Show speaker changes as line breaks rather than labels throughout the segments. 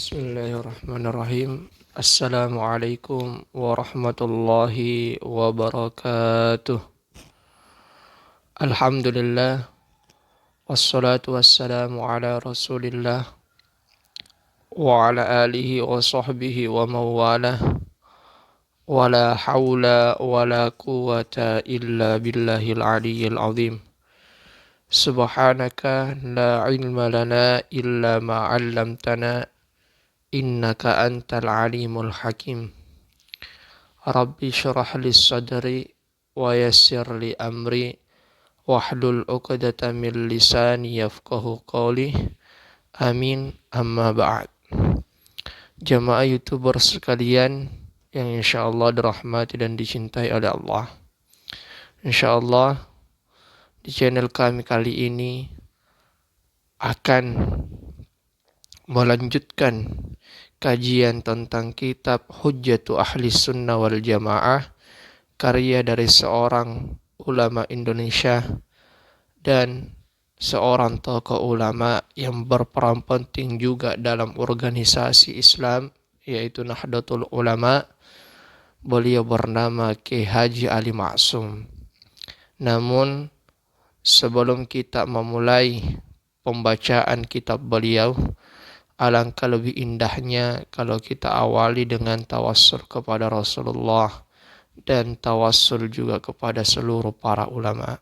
Bismillahirrahmanirrahim. Assalamualaikum warahmatullahi wabarakatuh. Alhamdulillah. Wassalatu wassalamu ala rasulillah. Wa ala alihi wa sahbihi wa mawalah. Wa la hawla wa la quwata illa billahil aliyyil azim. Subhanaka la ilma lana illa ma 'allamtana. Innaka antal alimul hakim. Rabbi syrah li sadri wa yassir li amri wahlul 'uqdatam min lisani yafqahu qawli. Amin, amma ba'd. Jamaah YouTuber sekalian yang insyaallah dirahmati dan dicintai oleh Allah. Insyaallah di channel kami kali ini akan melanjutkan kajian tentang kitab Hujjatu Ahli Sunnah wal Jamaah, karya dari seorang ulama Indonesia dan seorang tokoh ulama yang berperan penting juga dalam organisasi Islam, yaitu Nahdlatul Ulama. Beliau bernama Kiai Haji Ali Ma'sum. Namun sebelum kita memulai pembacaan kitab beliau, alangkah lebih indahnya kalau kita awali dengan tawassul kepada Rasulullah dan tawassul juga kepada seluruh para ulama.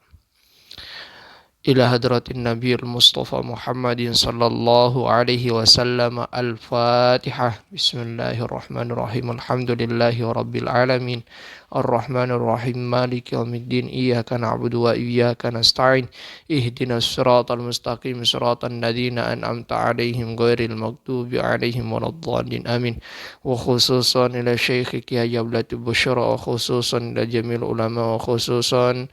Ila hadratin Nabiyul Mustafa Muhammadin sallallahu alaihi wasallam. Al-Fatihah. Bismillahirrahmanirrahim. Alhamdulillahi rabbil alamin. Ar-Rahmanir Rahim. Maliki yaumiddin. Iyyaka na'budu wa iyyaka nasta'in. Ihdinas siratal mustaqim. Siratal ladzina an'amta 'alaihim ghairil maghdubi 'alaihim waladdallin. Amin. Wa khususan ila Syekh Kiai Abdul Busyra, wa khususan ila jamil ulama, wa khususan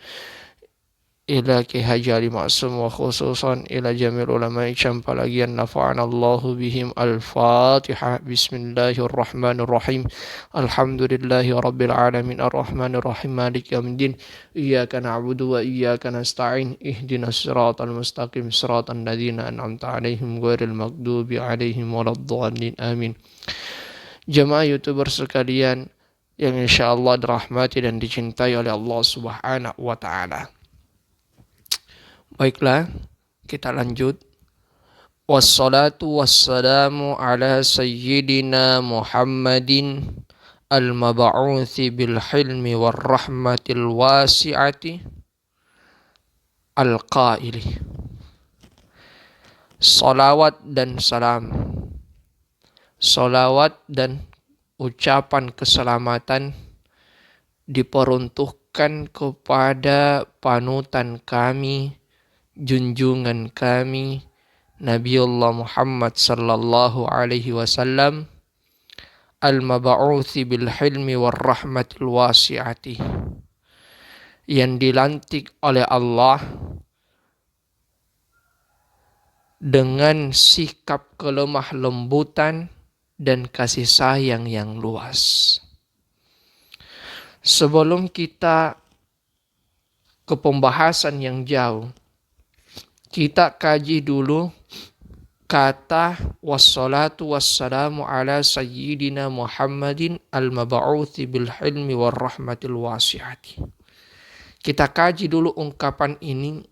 ila Kiai Haji Ali Ma'sum, wa khususan ila jamil ulama Campalagian nafa'anallahu bihim. Al-Fatihah. Bismillahirrahmanirrahim. Alhamdulillahi rabbil alamin. Ar-Rahmanir Rahim. Maliki yaumiddin. Iyyaka na'budu wa iyyaka nasta'in. Ihdinas siratal mustaqim. Siratal ladzina an'amta 'alaihim ghairil maghdubi 'alaihim waladdallin. Amin. Jemaah YouTuber sekalian yang insyaallah dirahmati dan dicintai oleh Allah Subhanahu wa taala. Baiklah, kita lanjut. Wassalatu wassalamu ala sayyidina Muhammadin al-mab'uthi bil hilmi war rahmatil wasi'ati al-qaili. Salawat dan salam. Salawat dan ucapan keselamatan diperuntukkan kepada panutan kami, junjungan kami, Nabiullah Muhammad sallallahu alaihi wasallam, al-mab'uthi bil hilmi war rahmatil wasi'ati, yang dilantik oleh Allah dengan sikap kelemah lembutan dan kasih sayang yang luas. Sebelum kita ke pembahasan yang jauh, kita kaji dulu kata wassalatu wassalamu ala sayyidina Muhammadin al-mab'uthi bil hilmi war rahmatil wasi'ati. Kita kaji dulu ungkapan ini,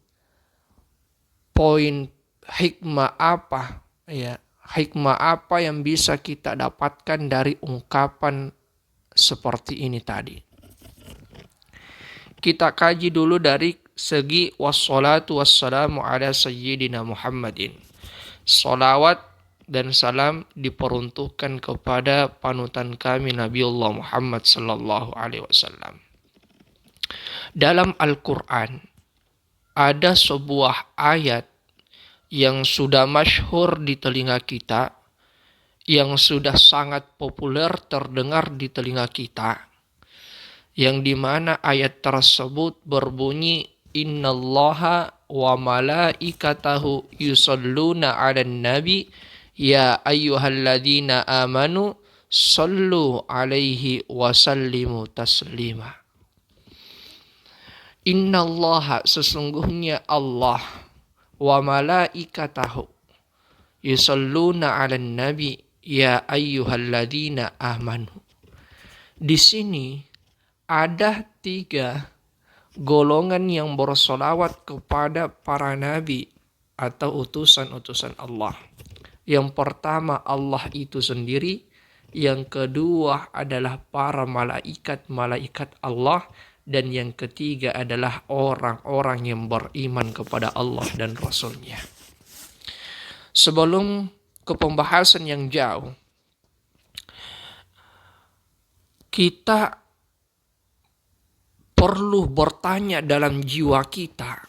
poin hikmah apa, ya, hikmah apa yang bisa kita dapatkan dari ungkapan seperti ini tadi. Kita kaji dulu dari segi wassalatu wassalamu ala sayyidina Muhammadin. Salawat dan salam diperuntukkan kepada panutan kami Nabiullah Muhammad sallallahu alaihi wasallam. Dalam Al-Quran ada sebuah ayat yang sudah masyhur di telinga kita, yang sudah sangat populer terdengar di telinga kita, yang dimana ayat tersebut berbunyi, innallaha wa malaikatahu yusalluna 'alan nabi ya ayyuhalladzina amanu sallu 'alaihi wa sallimu taslima. Innallaha, sesungguhnya Allah, wa malaikatahu yusalluna 'alan nabi, Ya ayyuhalladzina amanu. Di sini ada 3 golongan yang bersolawat kepada para nabi atau utusan-utusan Allah. Yang pertama Allah itu sendiri, yang kedua adalah para malaikat-malaikat Allah, dan yang ketiga adalah orang-orang yang beriman kepada Allah dan Rasul-Nya. Sebelum ke pembahasan yang jauh, kita perlu bertanya dalam jiwa kita,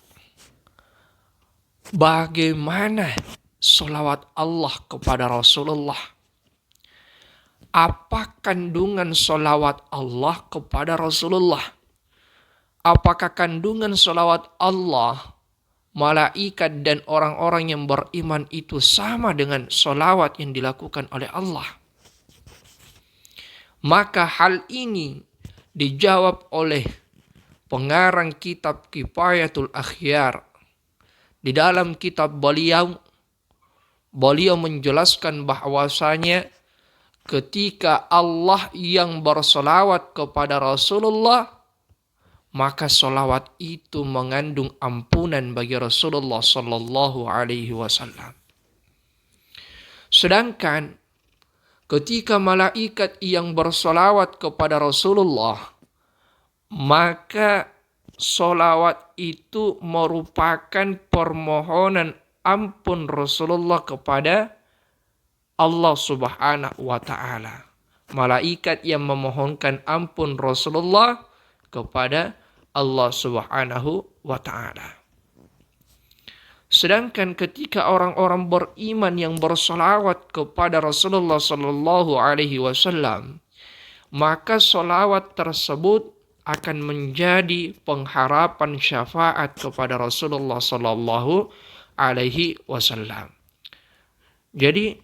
bagaimana sholawat Allah kepada Rasulullah? Apa kandungan sholawat Allah kepada Rasulullah? Apakah kandungan sholawat Allah, malaikat dan orang-orang yang beriman itu sama dengan sholawat yang dilakukan oleh Allah? Maka hal ini dijawab oleh pengarang kitab Kifayatul Akhyar. Di dalam kitab beliau menjelaskan bahwasanya ketika Allah yang bersolawat kepada Rasulullah, maka solawat itu mengandung ampunan bagi Rasulullah Sallallahu Alaihi Wasallam. Sedangkan ketika malaikat yang bersolawat kepada Rasulullah, maka solawat itu merupakan permohonan ampun Rasulullah kepada Allah Subhanahu wa Ta'ala. Malaikat yang memohonkan ampun Rasulullah kepada Allah Subhanahu wa Ta'ala. Sedangkan ketika orang-orang beriman yang bersolawat kepada Rasulullah Sallallahu Alaihi Wasallam, maka solawat tersebut akan menjadi pengharapan syafaat kepada Rasulullah Sallallahu Alaihi Wasallam. Jadi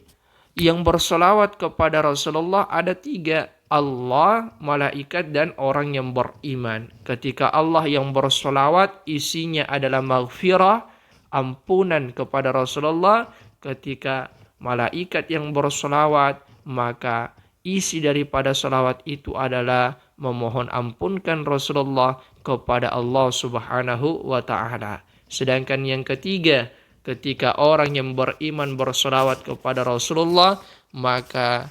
yang bersolawat kepada Rasulullah ada 3. Allah, malaikat, dan orang yang beriman. Ketika Allah yang bersolawat, isinya adalah maghfirah, ampunan kepada Rasulullah. Ketika malaikat yang bersolawat, maka isi daripada solawat itu adalah memohon ampunkan Rasulullah kepada Allah Subhanahu wa Ta'ala. Sedangkan yang ketiga, ketika orang yang beriman bersolawat kepada Rasulullah, maka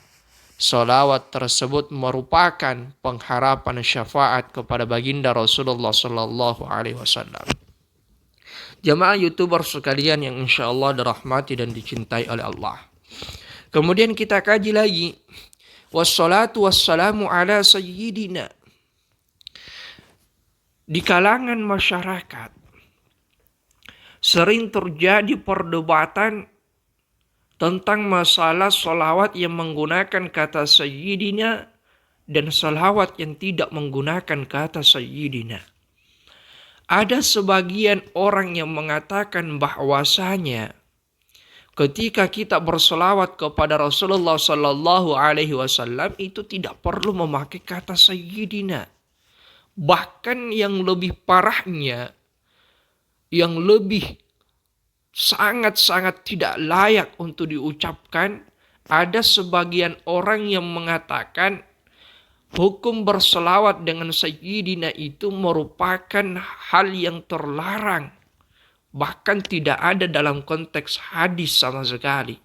solawat tersebut merupakan pengharapan syafaat kepada baginda Rasulullah Sallallahu Alaihi Wasallam. Jamaah YouTuber sekalian yang insya Allah dirahmati dan dicintai oleh Allah. Kemudian kita kaji lagi. Wassalatu wassalamu ala sayyidina. Di kalangan masyarakat sering terjadi perdebatan tentang masalah salawat yang menggunakan kata sayyidina dan salawat yang tidak menggunakan kata sayyidina. Ada sebagian orang yang mengatakan bahwasanya ketika kita bersalawat kepada Rasulullah Sallallahu Alaihi Wasallam itu tidak perlu memakai kata sayyidina. Bahkan yang lebih parahnya, yang lebih sangat-sangat tidak layak untuk diucapkan, ada sebagian orang yang mengatakan hukum berselawat dengan sayyidina itu merupakan hal yang terlarang. Bahkan tidak ada dalam konteks hadis sama sekali.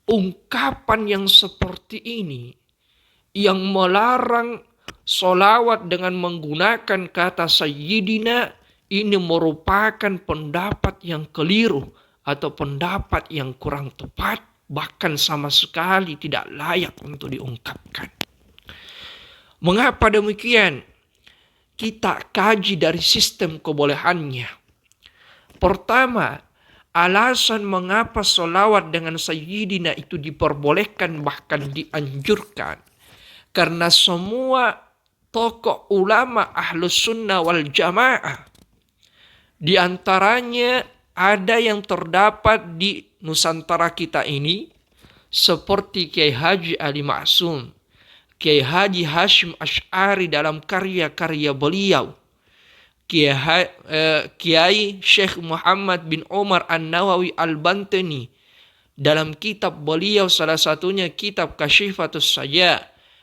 Ungkapan yang seperti ini, yang melarang solawat dengan menggunakan kata sayyidina, ini merupakan pendapat yang keliru atau pendapat yang kurang tepat, bahkan sama sekali tidak layak untuk diungkapkan. Mengapa demikian? Kita kaji dari sistem kebolehannya. Pertama, alasan mengapa solawat dengan sayyidina itu diperbolehkan bahkan dianjurkan. Karena semua tokoh ulama ahlus sunnah wal jamaah, di antaranya ada yang terdapat di Nusantara kita ini, seperti Kiai Haji Ali Ma'sum, Kiai Haji Hashim Asy'ari dalam karya-karya beliau, Kiai Syekh Muhammad bin Umar An-Nawawi Al-Bantani Dalam kitab beliau salah satunya kitab Kasyifatus Saja,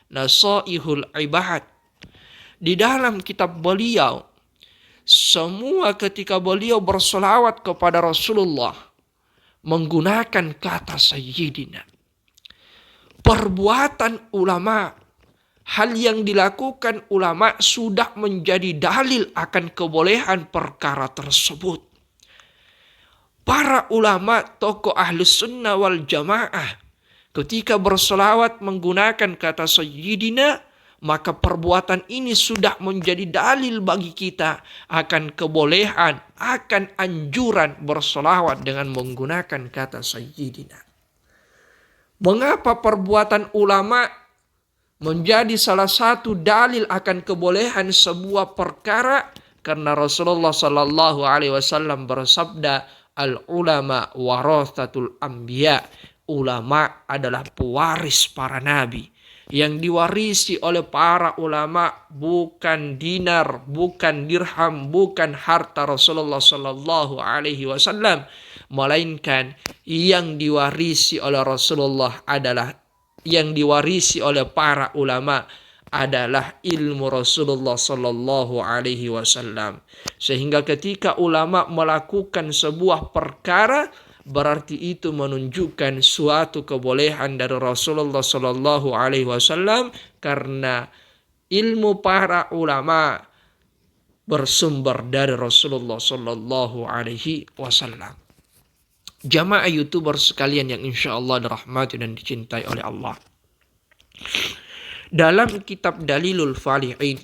Nasaihul Ibad. Di dalam kitab beliau, semua ketika beliau bersolawat kepada Rasulullah menggunakan kata Sayyidina. Perbuatan ulama, hal yang dilakukan ulama sudah menjadi dalil akan kebolehan perkara tersebut. Para ulama, tokoh Ahlus Sunnah wal Jamaah, ketika bersolawat menggunakan kata Sayyidina, maka perbuatan ini sudah menjadi dalil bagi kita akan kebolehan, akan anjuran bersolawat dengan menggunakan kata Sayyidina. Mengapa perbuatan ulama menjadi salah satu dalil akan kebolehan sebuah perkara? Karena Rasulullah Sallallahu Alaihi Wasallam bersabda, al ulama warathatul anbiya. Ulama adalah pewaris para nabi. Yang diwarisi oleh para ulama bukan dinar, bukan dirham, bukan harta Rasulullah Sallallahu Alaihi Wasallam, melainkan yang diwarisi oleh Rasulullah adalah, yang diwarisi oleh para ulama adalah ilmu Rasulullah Sallallahu Alaihi Wasallam. Sehingga ketika ulama melakukan sebuah perkara, berarti itu menunjukkan suatu kebolehan dari Rasulullah Sallallahu Alaihi Wasallam, karena ilmu para ulama bersumber dari Rasulullah Sallallahu Alaihi Wasallam. Jamaah YouTuber sekalian yang insya Allah dirahmati dan dicintai oleh Allah. Dalam kitab Dalilul Falihin,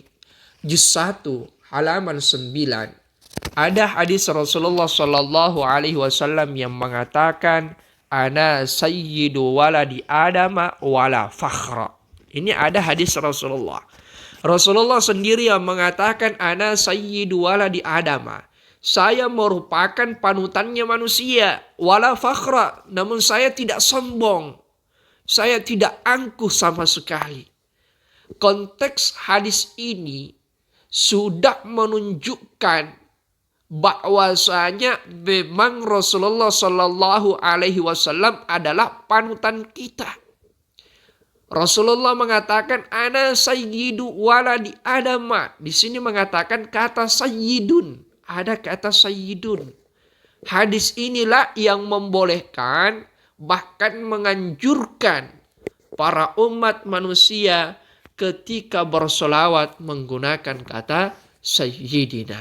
juz 1 halaman 9, ada hadis Rasulullah Sallallahu Alaihi Wasallam yang mengatakan, ana sayyidu waladi adama wala fakhra. Ini ada hadis Rasulullah. Rasulullah sendiri yang mengatakan, ana sayyidu waladi adama. Saya merupakan panutannya manusia. Wala fakhra. Namun saya tidak sombong. Saya tidak angkuh sama sekali. Konteks hadis ini sudah menunjukkan bahwasanya memang Rasulullah Sallallahu Alaihi Wasallam adalah panutan kita. Rasulullah mengatakan, ana sayyidu waladi adama. Di sini mengatakan kata sayyidun. Ada kata sayyidun. Hadis inilah yang membolehkan, bahkan menganjurkan para umat manusia ketika bersolawat menggunakan kata sayyidina.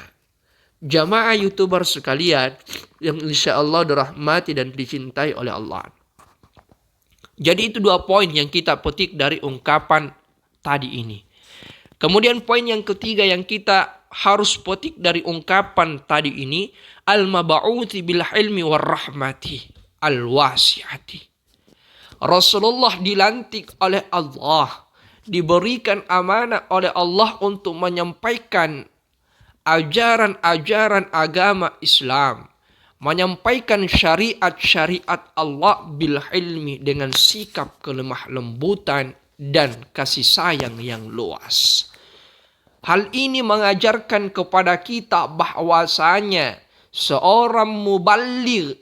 Jamaah YouTuber sekalian yang insya Allah dirahmati dan dicintai oleh Allah. Jadi itu 2 poin yang kita petik dari ungkapan tadi ini. Kemudian poin yang ketiga yang kita harus petik dari ungkapan tadi ini, al-mab'uthi bil ilmi war rahmati al-wasi'ati. Rasulullah dilantik oleh Allah, diberikan amanah oleh Allah untuk menyampaikan ajaran-ajaran agama Islam, menyampaikan syariat-syariat Allah bil ilmi, dengan sikap kelemah lembutan dan kasih sayang yang luas. Hal ini mengajarkan kepada kita bahwasanya seorang muballigh,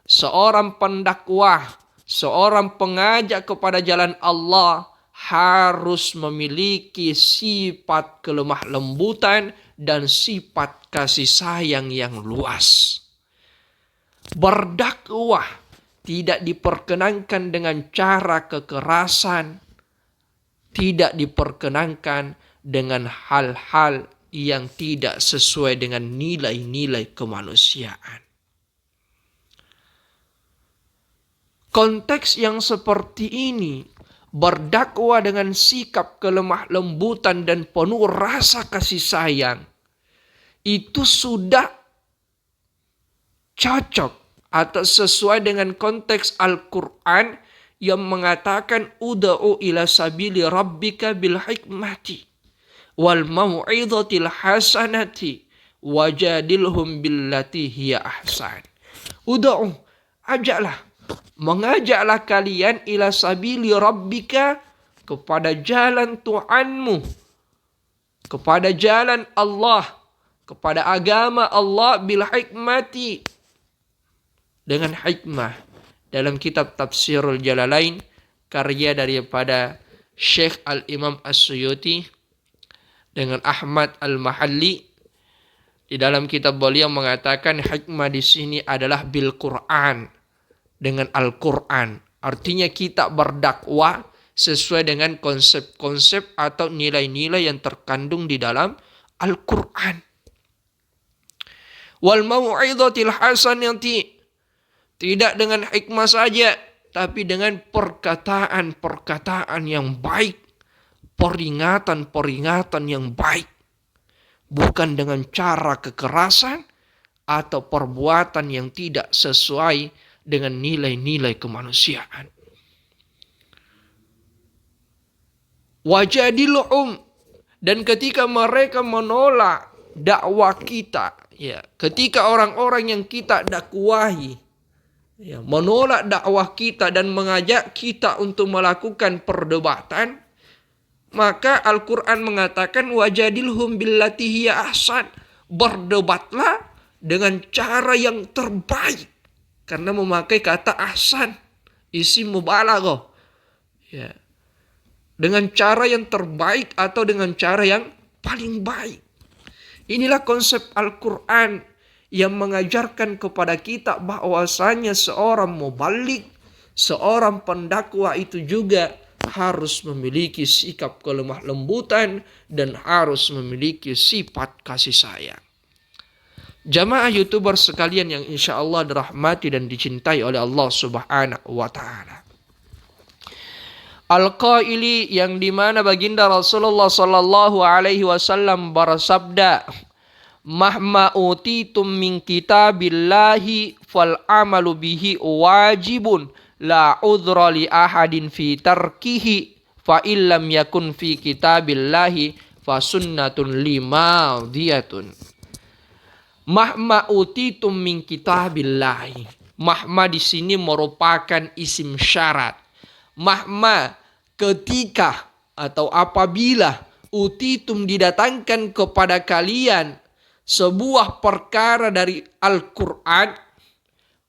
seorang pendakwah, seorang pengajak kepada jalan Allah harus memiliki sifat kelemah lembutan dan sifat kasih sayang yang luas. Berdakwah tidak diperkenankan dengan cara kekerasan, tidak diperkenankan dengan hal-hal yang tidak sesuai dengan nilai-nilai kemanusiaan. Konteks yang seperti ini, berdakwah dengan sikap kelemah lembutan dan penuh rasa kasih sayang, itu sudah cocok atau sesuai dengan konteks Al-Quran yang mengatakan, ud'u ila sabili rabbika bil hikmati wal mau'izatil hasanati wajadilhum billati hiya ahsan. Ud'u, ajaklah, mengajaklah kalian ila sabili rabbika, kepada jalan Tuhanmu, kepada jalan Allah, kepada agama Allah, bil hikmati, dengan hikmah, dalam kitab Tafsirul Jalalain, karya daripada Syekh Al-Imam As-Suyuti dengan Ahmad Al-Mahalli. Di dalam kitab beliau mengatakan hikmah di sini adalah bil Quran, dengan Al-Quran. Artinya kita berdakwah sesuai dengan konsep-konsep atau nilai-nilai yang terkandung di dalam Al-Quran. Wal mau'izatil hasanati, tidak dengan hikmah saja, tapi dengan perkataan-perkataan yang baik, peringatan-peringatan yang baik. Bukan dengan cara kekerasan atau perbuatan yang tidak sesuai dengan nilai-nilai kemanusiaan. Wajadilhum, dan ketika mereka menolak dakwah kita, ya, ketika orang-orang yang kita dakwahi menolak dakwah kita dan mengajak kita untuk melakukan perdebatan, maka Al-Quran mengatakan wajadilhum billati hiya ahsan, berdebatlah dengan cara yang terbaik, karena memakai kata ahsan, isim mubalaghah, ya, dengan cara yang terbaik atau dengan cara yang paling baik. Inilah konsep Al-Quran yang mengajarkan kepada kita bahwasanya seorang mubalik, seorang pendakwah itu juga harus memiliki sikap kelemah lembutan dan harus memiliki sifat kasih sayang. Jamaah YouTuber sekalian yang insya Allah dirahmati dan dicintai oleh Allah Subhanahu wa Ta'ala. Al-Qaili, yang dimana baginda Rasulullah Sallallahu Alaihi Wasallam bersabda, mahma utitum min kitabillahi fal amalu bihi wajibun la udhra li ahadin fi tarkihi fa illam yakun fi kitabillahi fa sunnatun limadiyatun. Mahma utitum min kitabillahi, mahma di sini merupakan isim syarat. Mahma, ketika atau apabila, utitum didatangkan kepada kalian sebuah perkara dari Al-Quran,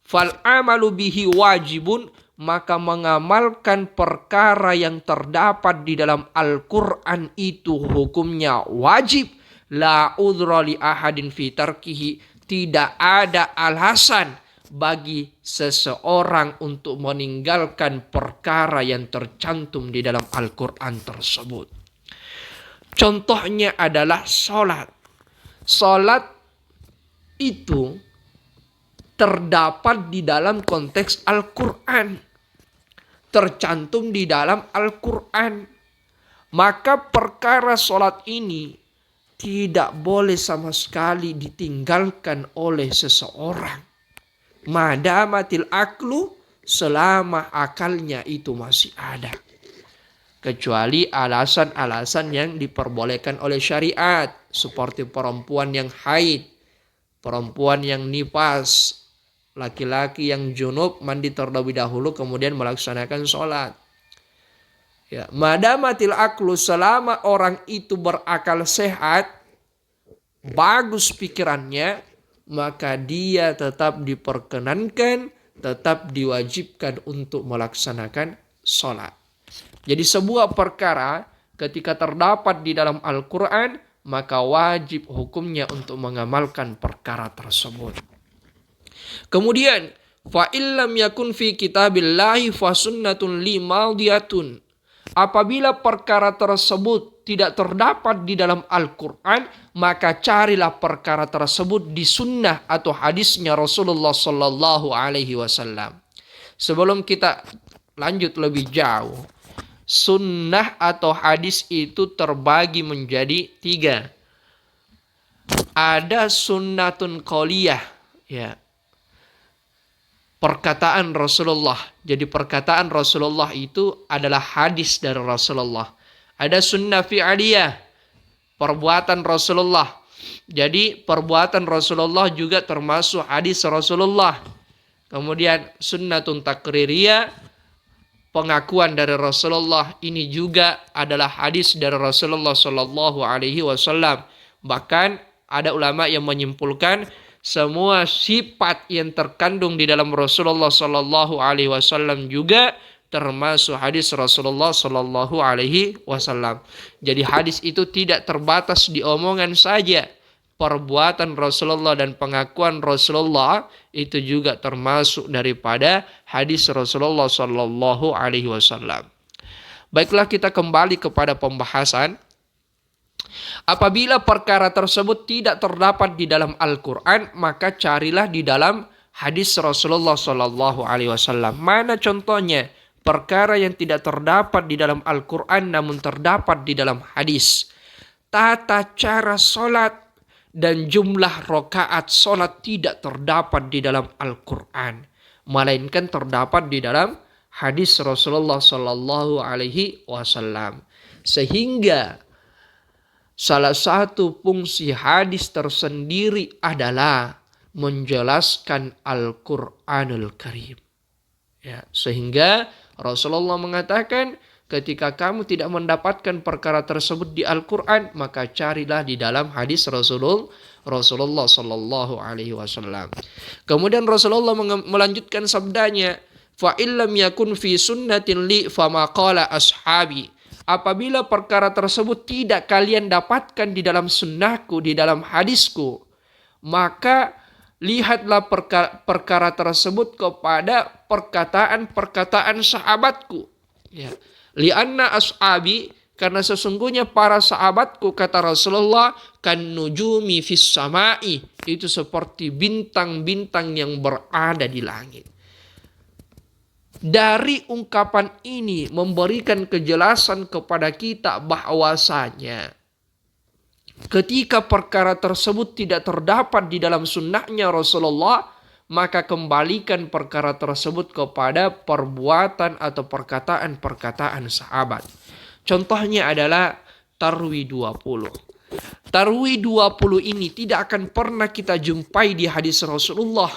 fal amalu bihi wajibun, maka mengamalkan perkara yang terdapat di dalam Al-Quran itu hukumnya wajib. La udhra li ahadin fi tarkihi, tidak ada alasan bagi seseorang untuk meninggalkan perkara yang tercantum di dalam Al-Quran tersebut. Contohnya adalah sholat. Sholat itu terdapat di dalam konteks Al-Quran, tercantum di dalam Al-Quran. Maka perkara sholat ini tidak boleh sama sekali ditinggalkan oleh seseorang. Madamatil aklu, selama akalnya itu masih ada. Kecuali alasan-alasan yang diperbolehkan oleh syariat, seperti perempuan yang haid, perempuan yang nifas, laki-laki yang junub mandi terlebih dahulu kemudian melaksanakan sholat. Ya, madamatil aklu, selama orang itu berakal sehat, bagus pikirannya, maka dia tetap diperkenankan, tetap diwajibkan untuk melaksanakan sholat. Jadi sebuah perkara ketika terdapat di dalam Al-Quran, maka wajib hukumnya untuk mengamalkan perkara tersebut. Kemudian, fa illam yakun fi kitabillahi fa sunnatun limadiyatun. Apabila perkara tersebut tidak terdapat di dalam Al-Quran, maka carilah perkara tersebut di sunnah atau hadisnya Rasulullah Sallallahu Alaihi Wasallam. Sebelum kita lanjut lebih jauh, sunnah atau hadis itu terbagi menjadi 3. Ada sunnatun qauliyah, ya, perkataan Rasulullah. Jadi perkataan Rasulullah itu adalah hadis dari Rasulullah. Ada sunnah fi'aliyah, perbuatan Rasulullah. Jadi perbuatan Rasulullah juga termasuk hadis Rasulullah. Kemudian sunnatun takririyah, pengakuan dari Rasulullah, ini juga adalah hadis dari Rasulullah Sallallahu Alaihi Wasallam. Bahkan ada ulama yang menyimpulkan semua sifat yang terkandung di dalam Rasulullah Sallallahu Alaihi Wasallam juga termasuk hadis Rasulullah Sallallahu Alaihi Wasallam. Jadi hadis itu tidak terbatas di omongan saja. Perbuatan Rasulullah dan pengakuan Rasulullah itu juga termasuk daripada hadis Rasulullah Sallallahu Alaihi Wasallam. Baiklah, kita kembali kepada pembahasan. Apabila perkara tersebut tidak terdapat di dalam Al-Quran, maka carilah di dalam hadis Rasulullah Sallallahu Alaihi Wasallam. Mana contohnya? Perkara yang tidak terdapat di dalam Al-Quran namun terdapat di dalam hadis. Tata cara solat dan jumlah rakaat solat tidak terdapat di dalam Al-Quran, melainkan terdapat di dalam hadis Rasulullah Sallallahu Alaihi Wasallam. Sehingga salah satu fungsi hadis tersendiri adalah menjelaskan Al-Quranul Karim. Ya, sehingga Rasulullah mengatakan, ketika kamu tidak mendapatkan perkara tersebut di Al-Quran, maka carilah di dalam hadis Rasulullah Sallallahu Alaihi Wasallam. Kemudian Rasulullah melanjutkan sabdanya, fa illam yakun fi sunnatin li fama qala ashabi. Apabila perkara tersebut tidak kalian dapatkan di dalam sunnahku, di dalam hadisku, maka lihatlah perkara tersebut kepada perkataan-perkataan sahabatku. Ya. Lianna ashabi, karena sesungguhnya para sahabatku, kata Rasulullah, kan nujumi fis samai, itu seperti bintang-bintang yang berada di langit. Dari ungkapan ini memberikan kejelasan kepada kita bahwasanya ketika perkara tersebut tidak terdapat di dalam sunnahnya Rasulullah, maka kembalikan perkara tersebut kepada perbuatan atau perkataan-perkataan sahabat. Contohnya adalah Tarwi 20. Tarwi 20 ini tidak akan pernah kita jumpai di hadis Rasulullah,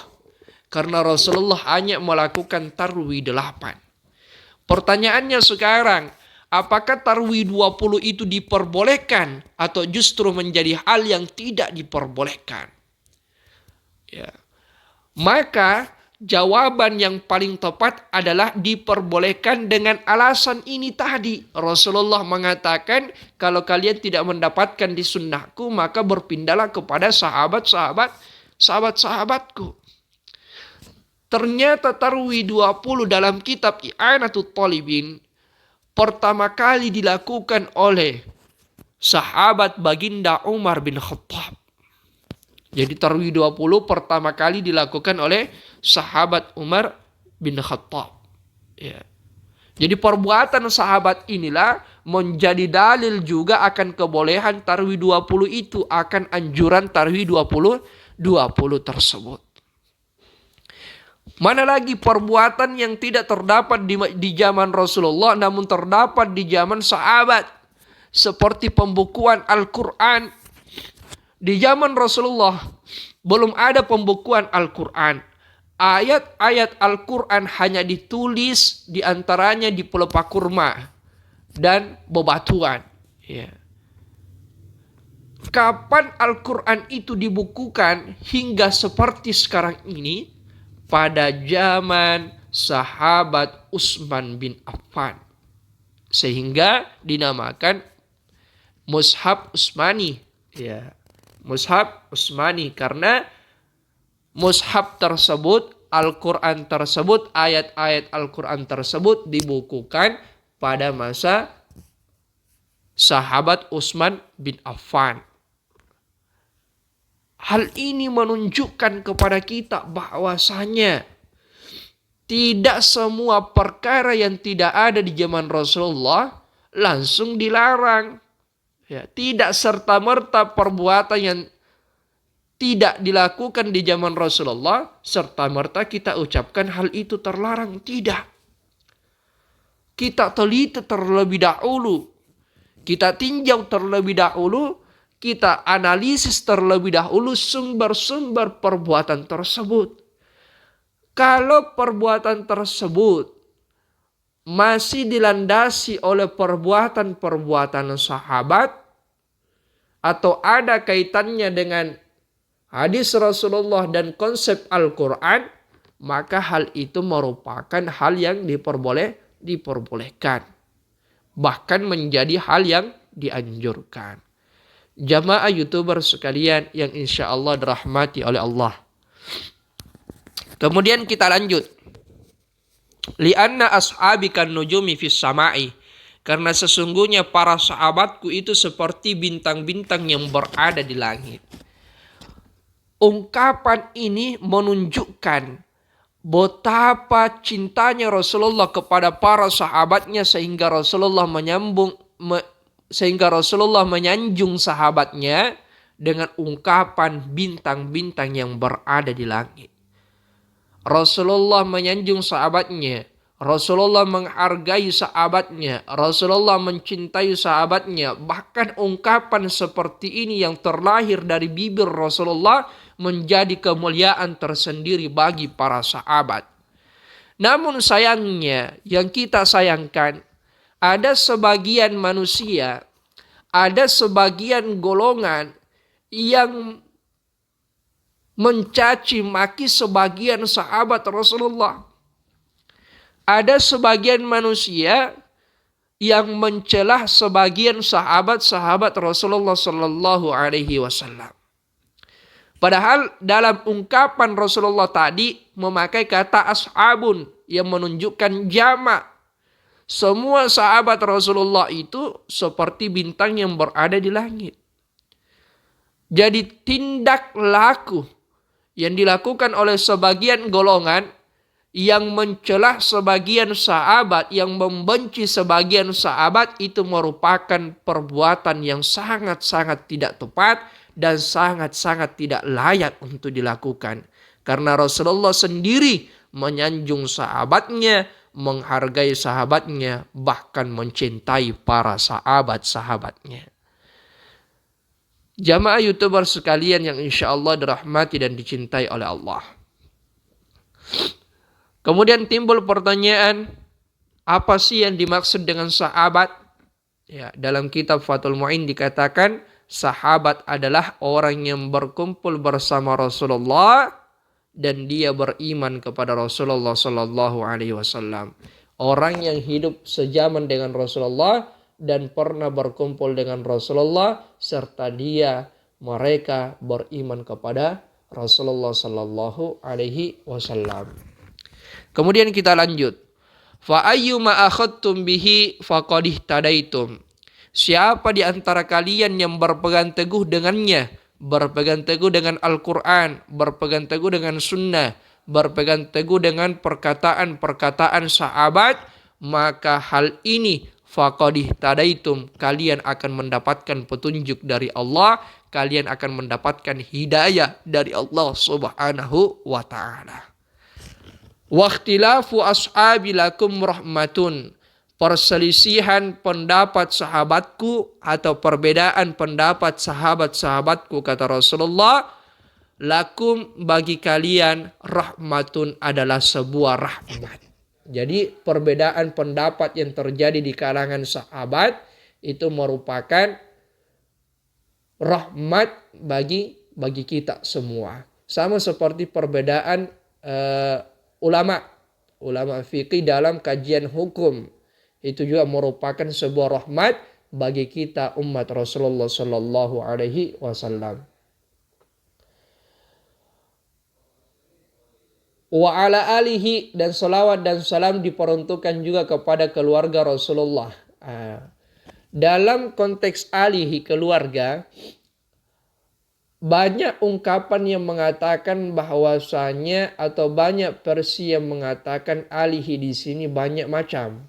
karena Rasulullah hanya melakukan Tarwi 8. Pertanyaannya sekarang, apakah Tarwi 20 itu diperbolehkan atau justru menjadi hal yang tidak diperbolehkan? Ya. Maka jawaban yang paling tepat adalah diperbolehkan dengan alasan ini tadi. Rasulullah mengatakan, kalau kalian tidak mendapatkan di sunnahku, maka berpindahlah kepada sahabatku. Ternyata Tarwi 20 dalam kitab I'anatul Talibin pertama kali dilakukan oleh sahabat baginda Umar bin Khattab. Jadi Tarwi 20 pertama kali dilakukan oleh sahabat Umar bin Khattab. Ya. Jadi perbuatan sahabat inilah menjadi dalil juga akan kebolehan Tarwi 20 itu, akan anjuran Tarwi 20 tersebut. Mana lagi perbuatan yang tidak terdapat di zaman Rasulullah namun terdapat di zaman sahabat. Seperti pembukuan Al-Quran. Di zaman Rasulullah belum ada pembukuan Al-Quran. Ayat-ayat Al-Quran hanya ditulis diantaranya di pelepah kurma dan bebatuan. Ya. Kapan Al-Quran itu dibukukan hingga seperti sekarang ini? Pada zaman sahabat Utsman bin Affan. Sehingga dinamakan Mushaf Utsmani. Ya, Mushaf Utsmani karena mushaf tersebut, Al-Quran tersebut, ayat-ayat Al-Quran tersebut dibukukan pada masa sahabat Utsman bin Affan. Hal ini menunjukkan kepada kita bahwasanya tidak semua perkara yang tidak ada di zaman Rasulullah langsung dilarang. Ya, tidak serta-merta perbuatan yang tidak dilakukan di zaman Rasulullah serta-merta kita ucapkan hal itu terlarang. Tidak. Kita teliti terlebih dahulu. Kita tinjau terlebih dahulu. Kita analisis terlebih dahulu sumber-sumber perbuatan tersebut. Kalau perbuatan tersebut masih dilandasi oleh perbuatan-perbuatan sahabat atau ada kaitannya dengan hadis Rasulullah dan konsep Al-Quran, maka hal itu merupakan hal yang diperbolehkan. Bahkan menjadi hal yang dianjurkan. Jamaah YouTuber sekalian yang insya Allah dirahmati oleh Allah. Kemudian kita lanjut. Lianna ashabi kan nujumi fis sama'i. Karena sesungguhnya para sahabatku itu seperti bintang-bintang yang berada di langit. Ungkapan ini menunjukkan betapa cintanya Rasulullah kepada para sahabatnya sehingga Rasulullah menyanjung sahabatnya dengan ungkapan bintang-bintang yang berada di langit. Rasulullah menyanjung sahabatnya, Rasulullah menghargai sahabatnya, Rasulullah mencintai sahabatnya. Bahkan ungkapan seperti ini yang terlahir dari bibir Rasulullah menjadi kemuliaan tersendiri bagi para sahabat. Namun sayangnya, yang kita sayangkan, ada sebagian manusia, ada sebagian golongan yang mencaci maki sebagian sahabat Rasulullah. Ada sebagian manusia yang mencelah sebagian sahabat-sahabat Rasulullah Sallallahu Alaihi Wasallam. Padahal dalam ungkapan Rasulullah tadi memakai kata ashabun yang menunjukkan jamak. Semua sahabat Rasulullah itu seperti bintang yang berada di langit. Jadi tindak laku yang dilakukan oleh sebagian golongan yang mencelah sebagian sahabat, yang membenci sebagian sahabat, itu merupakan perbuatan yang sangat-sangat tidak tepat dan sangat-sangat tidak layak untuk dilakukan. Karena Rasulullah sendiri menyanjung sahabatnya, menghargai sahabatnya, bahkan mencintai para sahabat-sahabatnya. Jamaah YouTuber sekalian yang insya Allah dirahmati dan dicintai oleh Allah. Kemudian timbul pertanyaan, apa sih yang dimaksud dengan sahabat? Ya, dalam kitab Fathul Mu'in dikatakan, sahabat adalah orang yang berkumpul bersama Rasulullah dan dia beriman kepada Rasulullah Sallallahu Alaihi Wasallam. Orang yang hidup sejaman dengan Rasulullah dan pernah berkumpul dengan Rasulullah serta mereka beriman kepada Rasulullah Sallallahu Alaihi Wasallam. Kemudian kita lanjut. Fa ayyuma akhadtum bihi faqad ihtadaitum. Siapa di antara kalian yang berpegang teguh dengannya, berpegang teguh dengan Al-Quran, berpegang teguh dengan Sunnah, berpegang teguh dengan perkataan-perkataan sahabat, maka hal ini faqad ihtadaitum, kalian akan mendapatkan petunjuk dari Allah, kalian akan mendapatkan hidayah dari Allah Subhanahu wa taala. Waqtilafu ashabi lakum rahmatun. Perselisihan pendapat sahabatku atau perbedaan pendapat sahabat-sahabatku, kata Rasulullah, lakum bagi kalian rahmatun adalah sebuah rahmat. Jadi perbedaan pendapat yang terjadi di kalangan sahabat itu merupakan rahmat bagi kita semua. Sama seperti perbedaan ulama fikih dalam kajian hukum, itu juga merupakan sebuah rahmat bagi kita umat Rasulullah Sallallahu Alaihi Wasallam. Wa ala alihi, dan salawat dan salam diperuntukkan juga kepada keluarga Rasulullah. Dalam konteks alihi, keluarga, banyak ungkapan yang mengatakan bahwasanya atau banyak versi yang mengatakan alihi di sini banyak macam.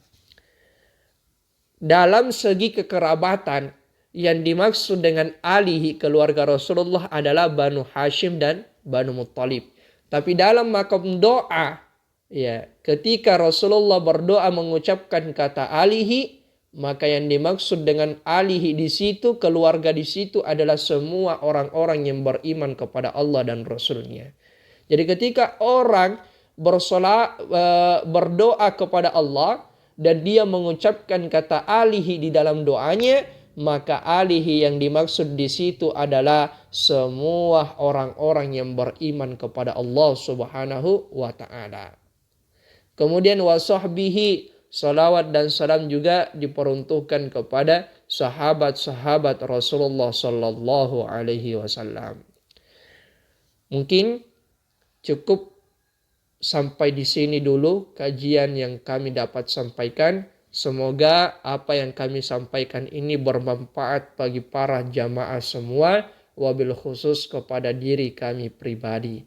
Dalam segi kekerabatan, yang dimaksud dengan alihi keluarga Rasulullah adalah Banu Hashim dan Banu Muttalib. Tapi dalam makam doa, ya, ketika Rasulullah berdoa mengucapkan kata alihi, maka yang dimaksud dengan alihi di situ, keluarga di situ adalah semua orang-orang yang beriman kepada Allah dan Rasulnya. Jadi ketika orang berdoa kepada Allah dan dia mengucapkan kata alihi di dalam doanya, maka alihi yang dimaksud di situ adalah semua orang-orang yang beriman kepada Allah Subhanahu wa taala. Kemudian wasahbihi, salawat dan salam juga diperuntukkan kepada sahabat-sahabat Rasulullah sallallahu alaihi wasallam. Mungkin cukup sampai di sini dulu kajian yang kami dapat sampaikan. Semoga apa yang kami sampaikan ini bermanfaat bagi para jamaah semua, wabil khusus kepada diri kami pribadi.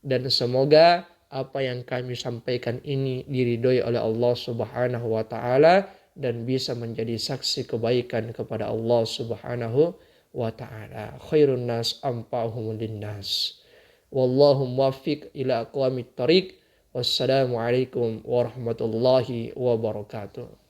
Dan semoga apa yang kami sampaikan ini diridhoi oleh Allah Subhanahu wa taala dan bisa menjadi saksi kebaikan kepada Allah Subhanahu wa taala. Khairun nas anfa'uhum linnas. Wallahu muwaffiq ila aqwamit thariq. Wassalamualaikum warahmatullahi wabarakatuh.